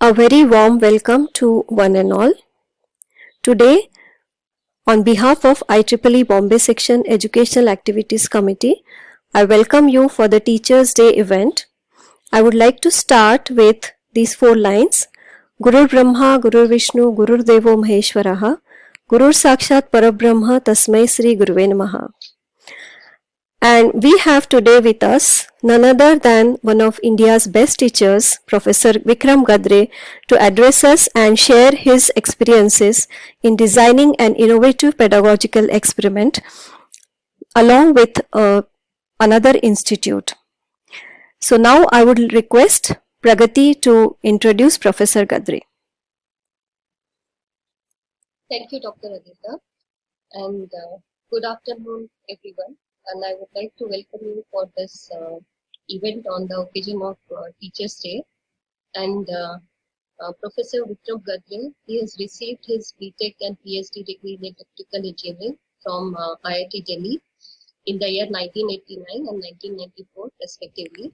A very warm welcome to one and all. Today, on behalf of IEEE Bombay Section Educational Activities Committee, I welcome you for the Teachers' Day event. I would like to start with these 4 lines. Gurur Brahma, Gurur Vishnu, Gurur Devo Maheshwaraha, Gurur Sakshat Parabrahma, Tasmai Sri Guruve Namaha. And we have today with us none other than one of India's best teachers, Professor Vikram Gadre, to address us and share his experiences in designing an innovative pedagogical experiment along with another institute. So now I would request Pragati to introduce Professor Gadre. Thank you, Dr. Aditya, and good afternoon, everyone. And I would like to welcome you for this event on the occasion of Teachers' Day. And Professor Vikram Gadre, he has received his BTech and PhD degree in electrical engineering from IIT Delhi in the year 1989 and 1994, respectively.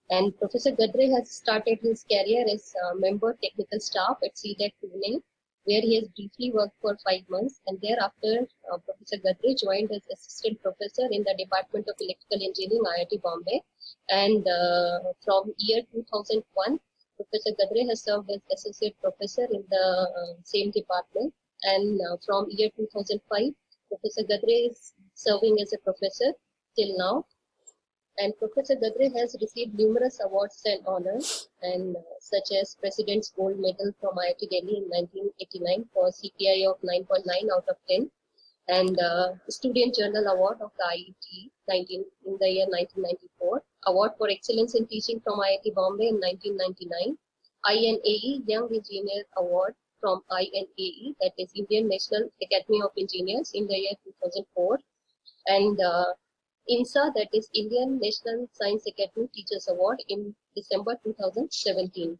And Professor Gadre has started his career as member technical staff at CDET Pune, where he has briefly worked for 5 months, and thereafter Professor Gadre joined as assistant professor in the Department of Electrical Engineering, IIT Bombay. And from year 2001, Professor Gadre has served as associate professor in the same department. And from year 2005, Professor Gadre is serving as a professor till now. And Professor Gadre has received numerous awards and honors, and such as President's Gold Medal from IIT Delhi in 1989 for CPI of 9.9 out of 10, and Student Journal Award of the IIT in the year 1994, Award for Excellence in Teaching from IIT Bombay in 1999, INAE Young Engineer Award from INAE, that is Indian National Academy of Engineers, in the year 2004, and INSA, that is Indian National Science Academy Teachers Award, in December 2017.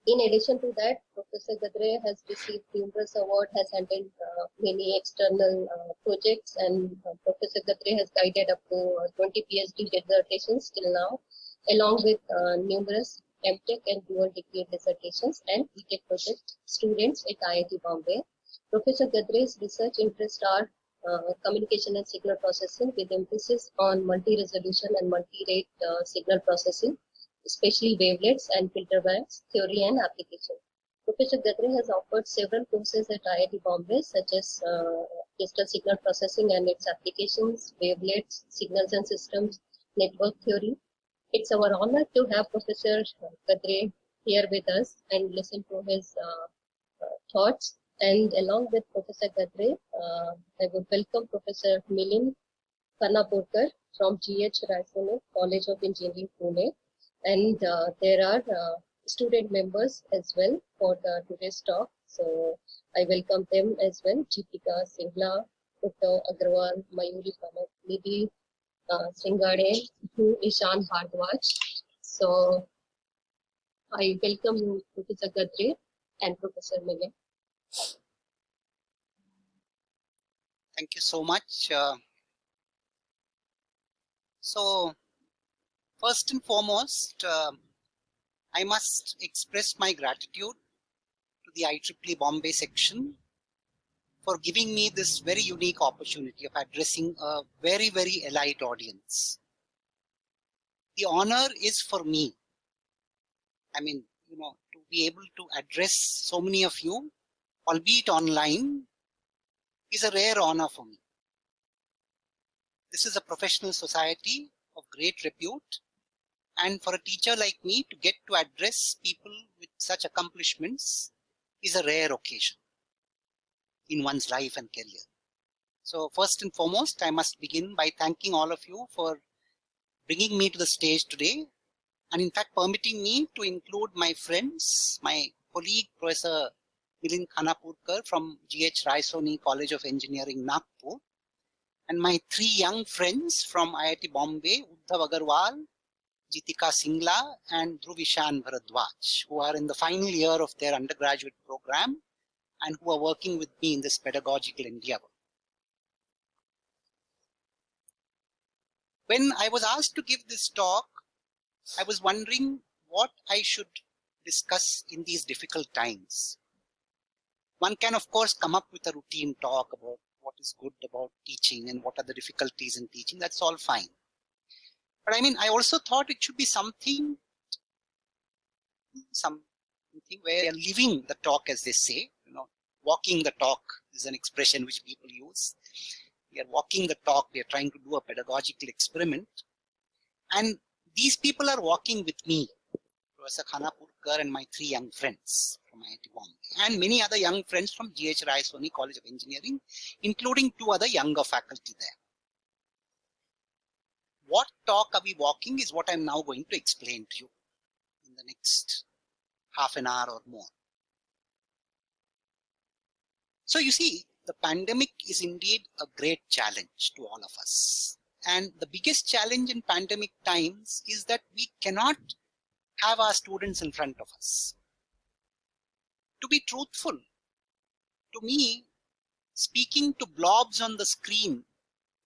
In addition to that, Professor Gadre has received numerous awards, has handled many external projects, and Professor Gadre has guided up to 20 PhD dissertations till now, along with numerous MTech and dual degree dissertations and BTech project students at IIT Bombay. Professor Gadre's research interests are communication and signal processing, with emphasis on multi-resolution and multi-rate signal processing, especially wavelets and filter banks, theory and application. Professor Gadre has offered several courses at IIT Bombay, such as digital signal processing and its applications, wavelets, signals and systems, network theory. It's our honor to have Professor Gadre here with us and listen to his thoughts. And along with Professor Gadre, I would welcome Professor Milind Khanapurkar from GH Raisoni College of Engineering, Pune. And there are student members as well for today's talk. So I welcome them as well: Jitika Singla, Dr. Agarwal, Mayuri Panak, Nidhi Singade, Ishan Hardwaj. So I welcome you, Professor Gadre and Professor Milind. Thank you so much. So, first and foremost, I must express my gratitude to the IEEE Bombay section for giving me this very unique opportunity of addressing a very, very elite audience. The honor is for me. I mean, to be able to address so many of you, albeit online, is a rare honor for me. This is a professional society of great repute, and for a teacher like me to get to address people with such accomplishments is a rare occasion in one's life and career. So first and foremost, I must begin by thanking all of you for bringing me to the stage today, and in fact permitting me to include my friends, my colleague Professor Milind Khanapurkar from GH Raisoni College of Engineering, Nagpur, and my 3 young friends from IIT Bombay, Uddhav Agarwal, Jitika Singla, and Dhruvishan Bharadwaj, who are in the final year of their undergraduate program and who are working with me in this pedagogical endeavor. When I was asked to give this talk, I was wondering what I should discuss in these difficult times. One can, of course, come up with a routine talk about what is good about teaching and what are the difficulties in teaching. That's all fine. But I mean, I also thought it should be something where you're living the talk, as they say. Walking the talk is an expression which people use. We are walking the talk. We are trying to do a pedagogical experiment. And these people are walking with me, Professor Khanapurkar and my 3 young friends from IIT Bombay, and many other young friends from G.H. Rai Soni College of Engineering, including 2 other younger faculty there. What talk are we walking is what I'm now going to explain to you in the next half an hour or more. So you see, the pandemic is indeed a great challenge to all of us. And the biggest challenge in pandemic times is that we cannot have our students in front of us. To be truthful, to me, speaking to blobs on the screen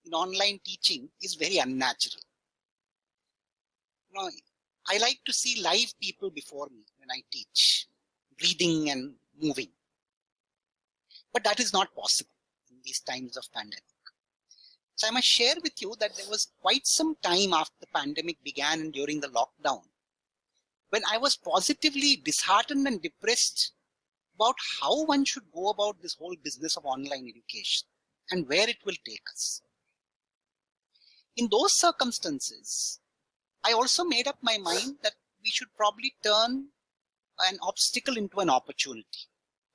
in online teaching is very unnatural. I like to see live people before me when I teach, breathing and moving. But that is not possible in these times of pandemic. So I must share with you that there was quite some time after the pandemic began and during the lockdown when I was positively disheartened and depressed about how one should go about this whole business of online education and where it will take us. In those circumstances, I also made up my mind that we should probably turn an obstacle into an opportunity.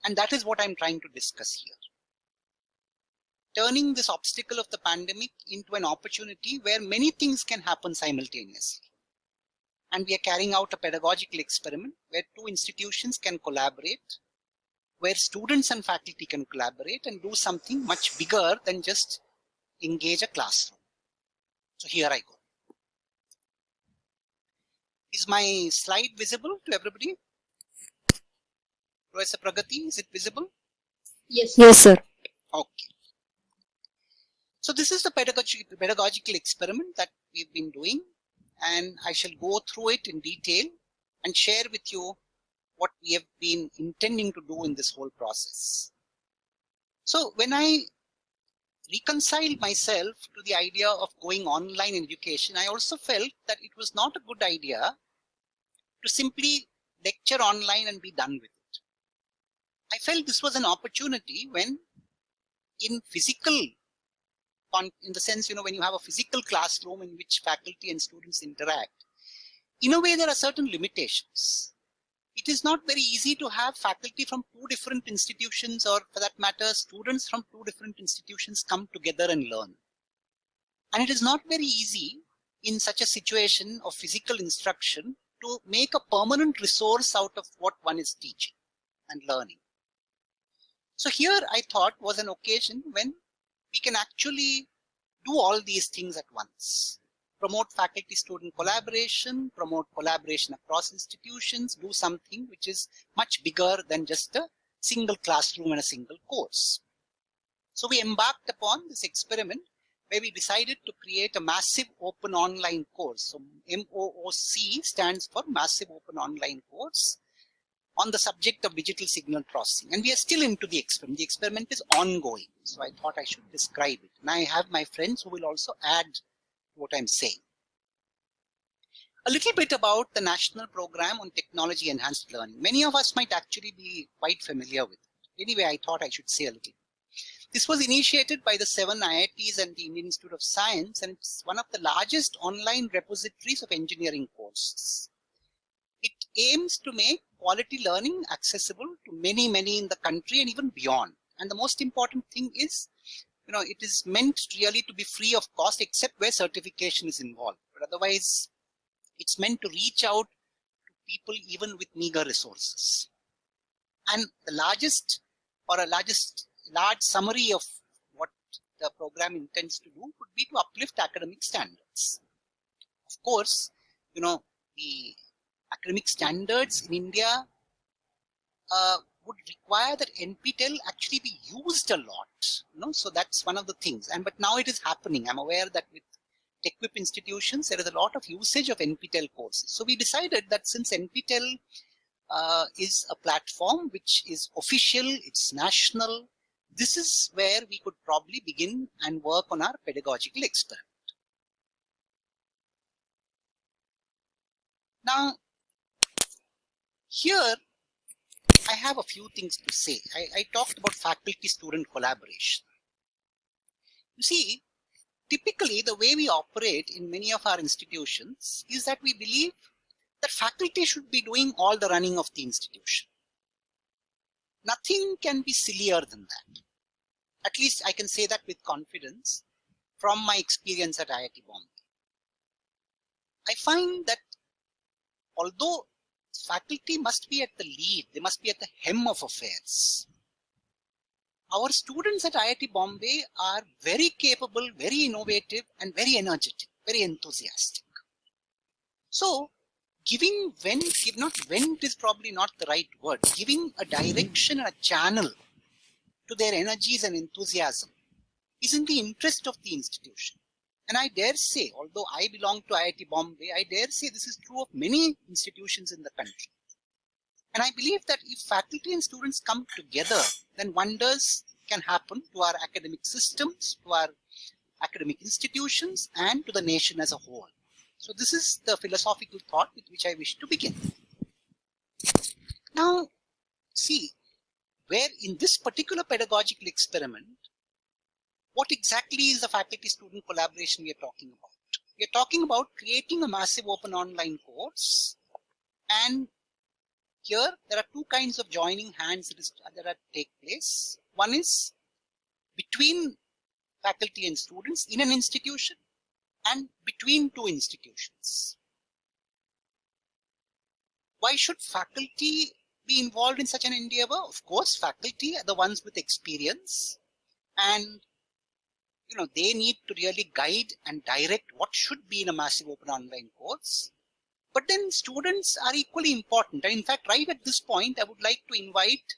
And that is what I'm trying to discuss here. Turning this obstacle of the pandemic into an opportunity where many things can happen simultaneously. And we are carrying out a pedagogical experiment where 2 institutions can collaborate, where students and faculty can collaborate and do something much bigger than just engage a classroom. So here I go. Is my slide visible to everybody? Professor Pragati, is it visible? Yes. Yes, sir. Okay. So this is the pedagogical experiment that we've been doing, and I shall go through it in detail and share with you what we have been intending to do in this whole process. So when I reconciled myself to the idea of going online in education, I also felt that it was not a good idea to simply lecture online and be done with it. I felt this was an opportunity when in the sense, when you have a physical classroom in which faculty and students interact, in a way there are certain limitations. It is not very easy to have faculty from 2 different institutions, or for that matter, students from 2 different institutions come together and learn. And it is not very easy in such a situation of physical instruction to make a permanent resource out of what one is teaching and learning. So here I thought was an occasion when we can actually do all these things at once. Promote faculty-student collaboration, promote collaboration across institutions, do something which is much bigger than just a single classroom and a single course. So we embarked upon this experiment where we decided to create a massive open online course. So MOOC stands for Massive Open Online Course on the subject of digital signal processing. And we are still into the experiment. The experiment is ongoing. So I thought I should describe it. And I have my friends who will also add what I'm saying. A little bit about the National Program on Technology Enhanced Learning. Many of us might actually be quite familiar with it. Anyway, I thought I should say a little. This was initiated by the 7 IITs and the Indian Institute of Science, and it's one of the largest online repositories of engineering courses. It aims to make quality learning accessible to many in the country and even beyond. And the most important thing is, it is meant really to be free of cost except where certification is involved. But otherwise, it's meant to reach out to people even with meager resources. And the large summary of what the program intends to do would be to uplift academic standards. Of course, the academic standards in India would require that NPTEL actually be used a lot. So that's one of the things. But now it is happening. I'm aware that with TechWhip institutions, there is a lot of usage of NPTEL courses. So we decided that since NPTEL is a platform which is official, it's national. This is where we could probably begin and work on our pedagogical experiment. Now, here I have a few things to say. I talked about faculty-student collaboration. You see, typically the way we operate in many of our institutions is that we believe that faculty should be doing all the running of the institution. Nothing can be sillier than that. At least I can say that with confidence from my experience at IIT Bombay. I find that although faculty must be at the lead, they must be at the hem of affairs. Our students at IIT Bombay are very capable, very innovative, and very energetic, very enthusiastic. So, giving vent, not vent is probably not the right word, giving a direction and a channel to their energies and enthusiasm is in the interest of the institution. And I dare say, although I belong to IIT Bombay, I dare say this is true of many institutions in the country. And I believe that if faculty and students come together, then wonders can happen to our academic systems, to our academic institutions, and to the nation as a whole. So this is the philosophical thought with which I wish to begin. Now, see, where in this particular pedagogical experiment, what exactly is the faculty-student collaboration we are talking about? We are talking about creating a massive open online course, and here there are two kinds of joining hands that take place. One is between faculty and students in an institution and between two institutions. Why should faculty be involved in such an endeavor? Of course, faculty are the ones with experience, and they need to really guide and direct what should be in a massive open online course. But then students are equally important. And in fact, right at this point, I would like to invite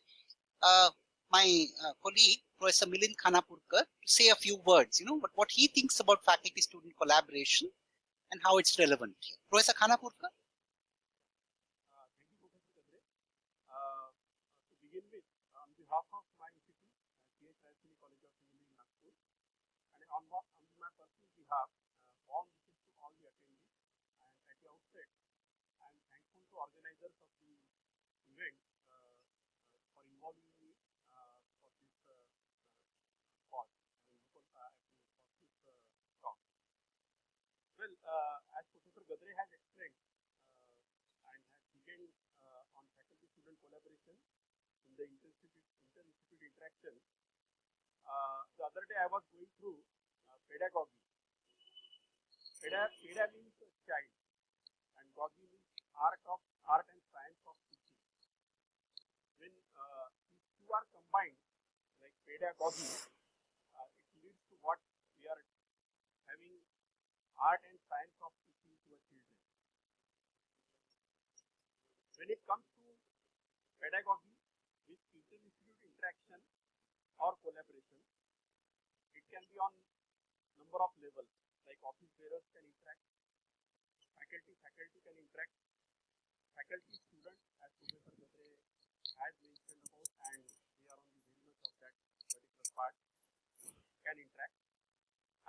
my colleague, Professor Milind Khanapurkar, to say a few words, what he thinks about faculty-student collaboration and how it's relevant here. Professor Khanapurkar? Thank you, Professor Kadre. To begin with, on behalf of my institute, T.H. Rayasini College of Engineering, Nagpur, and on my personal behalf, warm wishes to all the attendees. And at the outset, I am thankful to organizers of the event for involving me for this call and for this talk. Well, as Professor Gadre has explained and has begun on faculty-student collaboration in the inter-institute interaction, the other day I was going through pedagogy. Peda means child, and gogi means art and science of teaching. When these two are combined, like pedagogy, it leads to what we are having, art and science of teaching to a children. When it comes to pedagogy with inter-institute interaction or collaboration, it can be on number of levels, like office bearers can interact, faculty can interact, faculty students, as Professor Gadre has mentioned about, and we are on the very much of that particular part, can interact.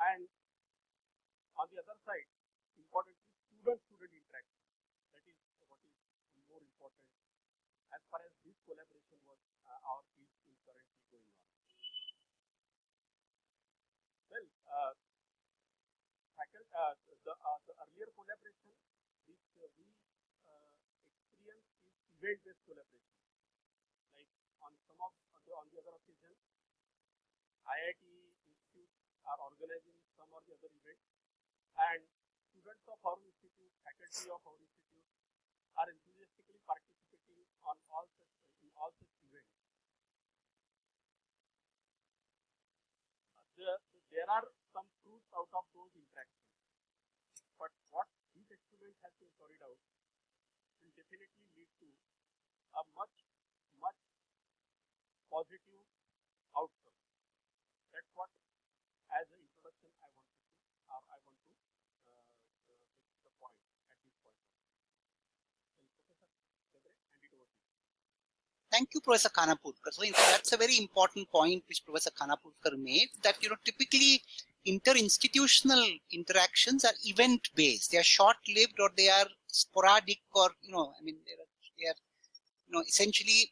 And on the other side, importantly, student-student interaction. That is what is more important as far as this collaboration was is currently going on. Well, the earlier collaboration which we experienced is event-based collaboration. Like on the other occasions, IIT institutes are organizing some or the other events, and students of our institute, faculty of our institute are enthusiastically participating on all such events. There are some fruits out of those interactions, but what this experiment has been carried out will definitely lead to a much positive outcome. That's what, as an introduction, I want to make the point at this point. Well, Professor Gadre, hand it over to you. Thank you, Professor Khanapurkar. So in fact, that's a very important point which Professor Khanapurkar made, that typically inter-institutional interactions are event-based. They are short-lived, or they are sporadic, or they are essentially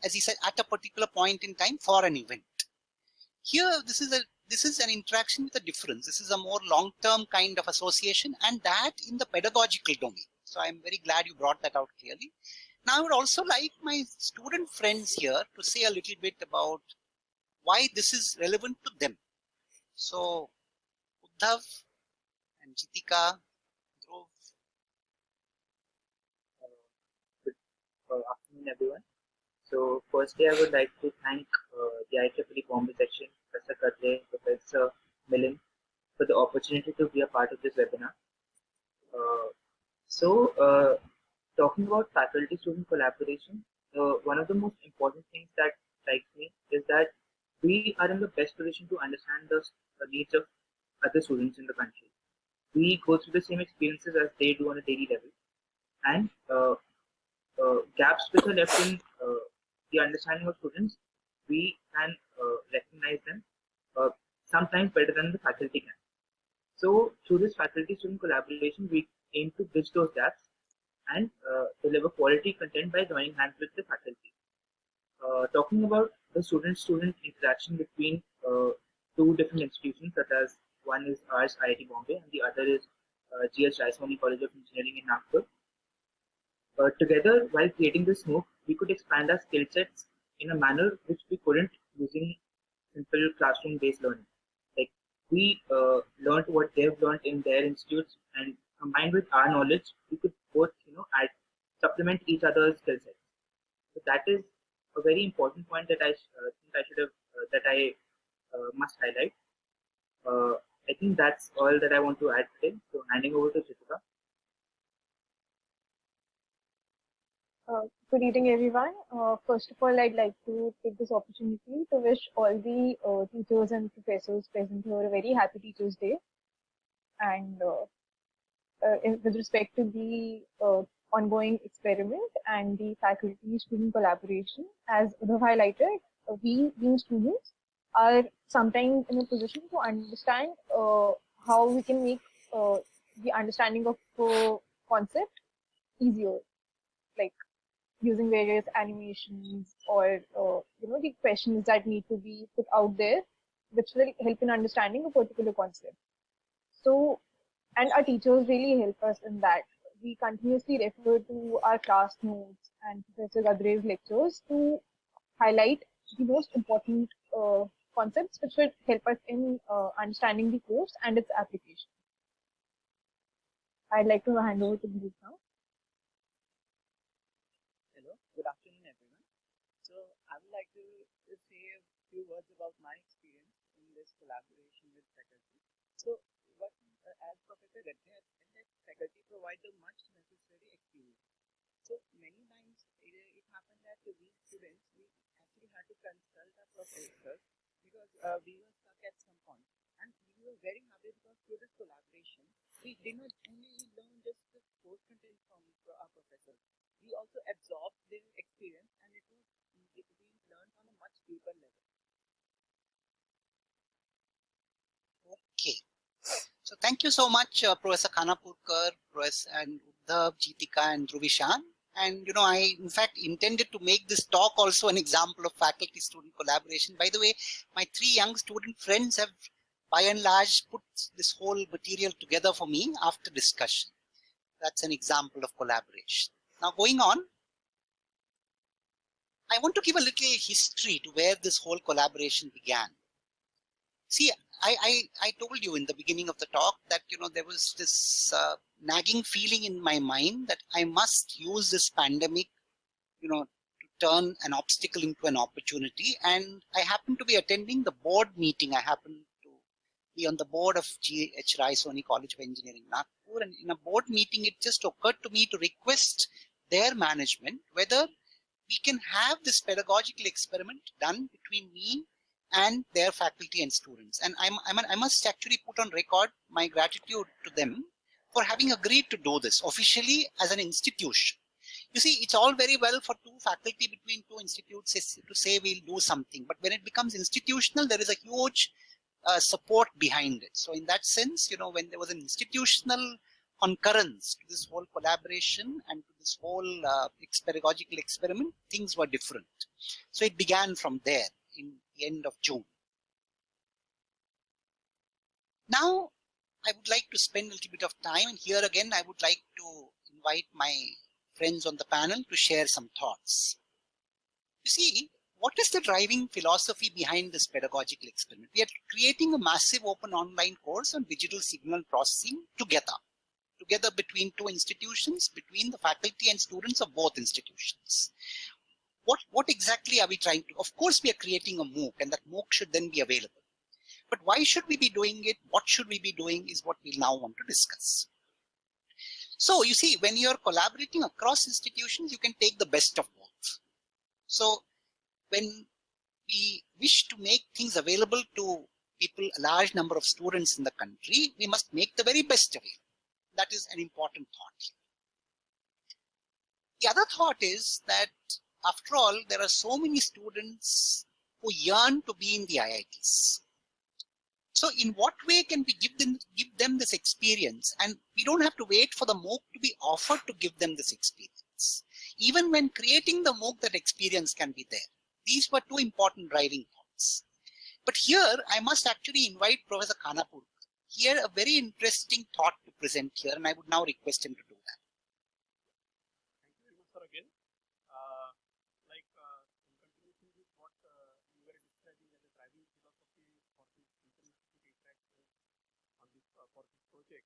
as he said, at a particular point in time for an event. Here, this is an interaction with a difference. This is a more long-term kind of association, and that in the pedagogical domain. So I'm very glad you brought that out clearly. Now, I would also like my student friends here to say a little bit about why this is relevant to them. So, Uddhav and Jitika, Dhruv. Good afternoon, everyone. So, firstly, I would like to thank the IEEE Bombay section, Professor Kadre, Professor Milind, for the opportunity to be a part of this webinar. Talking about faculty-student collaboration, one of the most important things that strikes me is that we are in the best position to understand the needs of other students in the country. We go through the same experiences as they do on a daily level, and gaps which are left in the understanding of students, we can recognize them sometimes better than the faculty can. So through this faculty-student collaboration, we aim to bridge those gaps and deliver quality content by joining hands with the faculty. Talking about the student-student interaction between two different institutions, such as one is ours, IIT Bombay, and the other is GH Raisoni College of Engineering in Nagpur. Together, while creating this MOOC, we could expand our skill sets in a manner which we couldn't using simple classroom-based learning. Like, we learned what they've learned in their institutes, and combined with our knowledge, we could both, supplement each other's skill sets. So that is a very important point that I must highlight. I think that's all that I want to add today. So handing over to Jitika. Good evening, everyone. First of all, I'd like to take this opportunity to wish all the teachers and professors present here a very happy Teachers' Day. And with respect to the ongoing experiment and the faculty-student collaboration, as Uddhav highlighted, we being students are sometimes in a position to understand how we can make the understanding of a concept easier, like using various animations or the questions that need to be put out there, which will help in understanding a particular concept. So, and our teachers really help us in that. We continuously refer to our class notes and Professor Kadre's lectures to highlight the most important concepts which will help us in understanding the course and its application. I'd like to hand over to Dhruv now. Hello, good afternoon, everyone. So I would like to say a few words about my experience in this collaboration with faculty. So what, as Professor Gadde has said, that faculty provide the much necessary experience. So many times it happened that we students, we actually had to consult our professors because we were stuck at some point. And we were very happy because through this collaboration, we did not only learn just the course content from our professors, we also absorbed their experience, and it was being learned on a much deeper level. Okay. So thank you so much, Professor Khanapurkar, Professor and Uddhav, Jitika, and Dhruvishan. And I in fact intended to make this talk also an example of faculty-student collaboration. By the way, my three young student friends have by and large put this whole material together for me after discussion. That's an example of collaboration. Now going on, I want to give a little history to where this whole collaboration began. See, I told you in the beginning of the talk that there was this nagging feeling in my mind that I must use this pandemic to turn an obstacle into an opportunity. And I happened to be attending the board meeting. I happened to be on the board of GH Raisoni College of Engineering, Nagpur. And in a board meeting, it just occurred to me to request their management whether we can have this pedagogical experiment done between me and their faculty and students. And I must actually put on record my gratitude to them for having agreed to do this officially as an institution. You see, it's all very well for two faculty between two institutes to say we'll do something, but when it becomes institutional, there is a huge support behind it. So in that sense, you know, when there was an institutional concurrence to this whole collaboration and to this whole pedagogical experiment, things were different. So it began from there in the end of June. Now, I would like to spend a little bit of time, and here again, I would like to invite my friends on the panel to share some thoughts. You see, what is the driving philosophy behind this pedagogical experiment? We are creating a massive open online course on digital signal processing together between two institutions, between the faculty and students of both institutions. What exactly are we trying to? Of course, we are creating a MOOC, and that MOOC should then be available. But why should we be doing it? What should we be doing is what we now want to discuss. So you see, when you're collaborating across institutions, you can take the best of both. So when we wish to make things available to people, a large number of students in the country, we must make the very best available. That is an important thought. The other thought is that, after all, there are so many students who yearn to be in the IITs. So in what way can we give them this experience? And we don't have to wait for the MOOC to be offered to give them this experience. Even when creating the MOOC, that experience can be there. These were two important driving thoughts. But here, I must actually invite Professor Khanapurkar. Here, a very interesting thought to present here, and I would now request him to do that. Thank you very much, sir, again. In continuation with what you were describing as a driving philosophy for this interinstitute interaction on this for this project,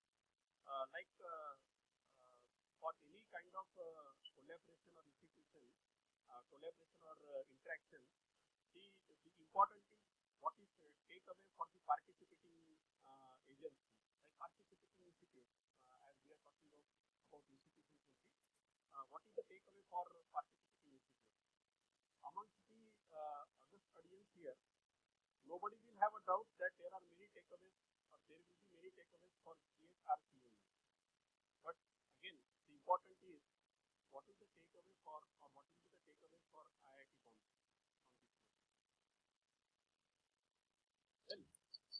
for any kind of collaboration or institution, collaboration or interaction, the important is what is takeaway for the participating agency, like participating institute, as we are talking about institutions only. What is the takeaway for participating institute? Amongst the other audience here, nobody will have a doubt that there are many takeaways, or there will be many takeaways for GHRC only. But again, the important is what is the takeaway for, or what will be the takeaway for IIT Bombay on this project. Then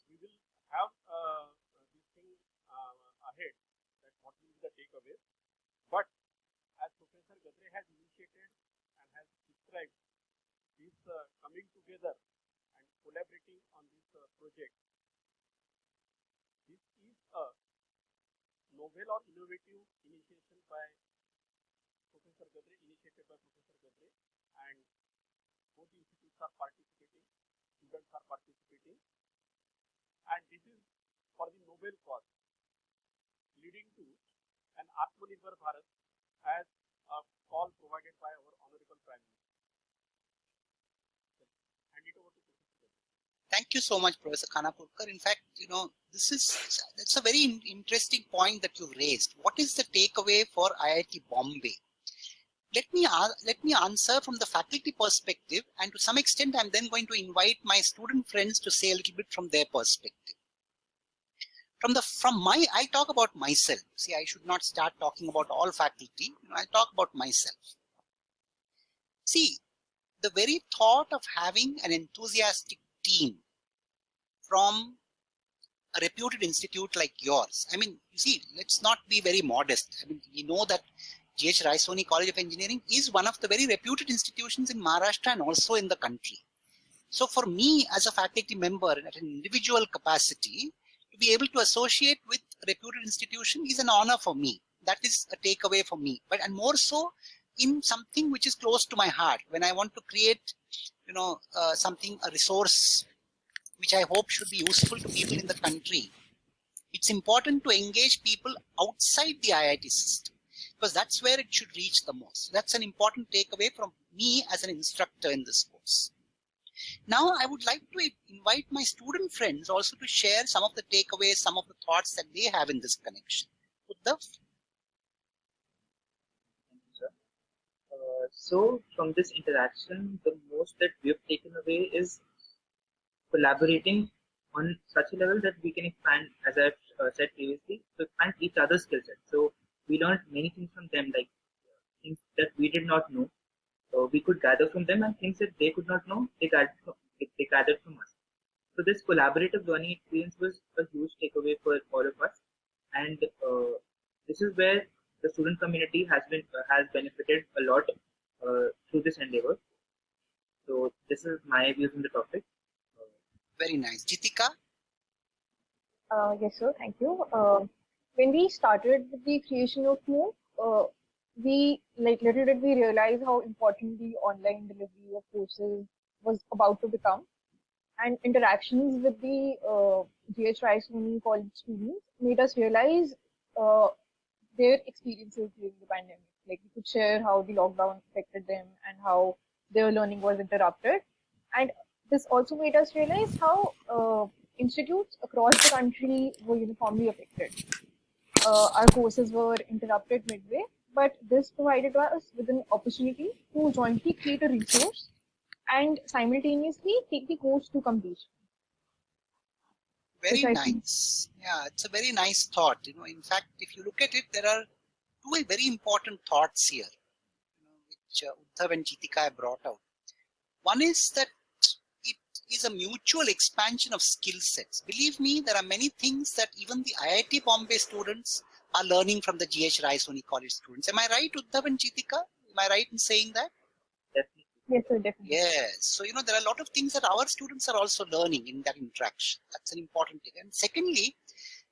we will have this thing ahead, that what will be the takeaway. But as Professor Gadre has initiated and has described this coming together and collaborating on this project, this is a novel or innovative initiative by Professor Gadre, and both institutes are participating, students are participating, and this is for the Nobel cause, leading to an Atmanirbhar Bharat as a call provided by our Honorable Prime Minister. Hand it over to Professor Gadre. Thank you so much, Professor Khanapurkar. In fact, you know, that's a very interesting point that you've raised. What is the takeaway for IIT Bombay? Let me answer from the faculty perspective, and to some extent, I'm then going to invite my student friends to say a little bit from their perspective. I talk about myself. See, I should not start talking about all faculty. I talk about myself. See, the very thought of having an enthusiastic team from a reputed institute like yours. I mean, you see, let's not be very modest. I mean, we know that G.H. Raisoni College of Engineering is one of the very reputed institutions in Maharashtra and also in the country. So for me as a faculty member at an individual capacity, to be able to associate with a reputed institution is an honor for me. That is a takeaway for me. But and more so in something which is close to my heart, when I want to create, you know, a resource which I hope should be useful to people in the country. It's important to engage people outside the IIT system, because that's where it should reach the most. That's an important takeaway from me as an instructor in this course. Now, I would like to invite my student friends also to share some of the takeaways, some of the thoughts that they have in this connection. Uddhav? Thank you, sir. So from this interaction, the most that we have taken away is collaborating on such a level that we can expand, as I've said previously, to expand each other's skill set. So we learned many things from them, like things that we did not know, we could gather from them, and things that they could not know, they gathered from us. So this collaborative learning experience was a huge takeaway for all of us, and this is where the student community has benefited a lot through this endeavor. So this is my views on the topic. Very nice. Jitika? Yes, sir. Thank you. When we started with the creation of MOOC, we little did we realize how important the online delivery of courses was about to become, and interactions with the GH Raisoni College students made us realize their experiences during the pandemic. Like, we could share how the lockdown affected them and how their learning was interrupted, and this also made us realize how institutes across the country were uniformly affected. Our courses were interrupted midway, but this provided us with an opportunity to jointly create a resource and simultaneously take the course to completion. Very Which I think- nice. Yeah, it's a very nice thought. In fact, if you look at it, there are two very important thoughts here, which Uddhav and Jitika have brought out. One is that it is a mutual expansion of skill sets. Believe me, there are many things that even the IIT Bombay students are learning from the GH Raisoni College students. Am I right, Uddhav and Jitika? Am I right in saying that? Definitely. Yes, sir, definitely. Yes. So, there are a lot of things that our students are also learning in that interaction. That's an important thing. And secondly,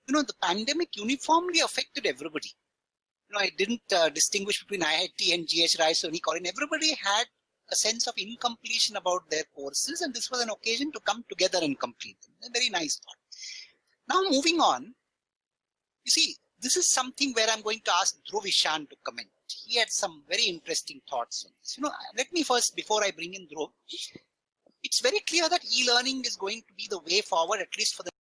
the pandemic uniformly affected everybody. I didn't distinguish between IIT and GH Raisoni College. Everybody had a sense of incompletion about their courses, and this was an occasion to come together and complete them. A very nice thought. Now, moving on, you see, this is something where I'm going to ask Dhruv Ishan to comment. He had some very interesting thoughts on this. Let me first, before I bring in Dhruv, it's very clear that e-learning is going to be the way forward, at least for the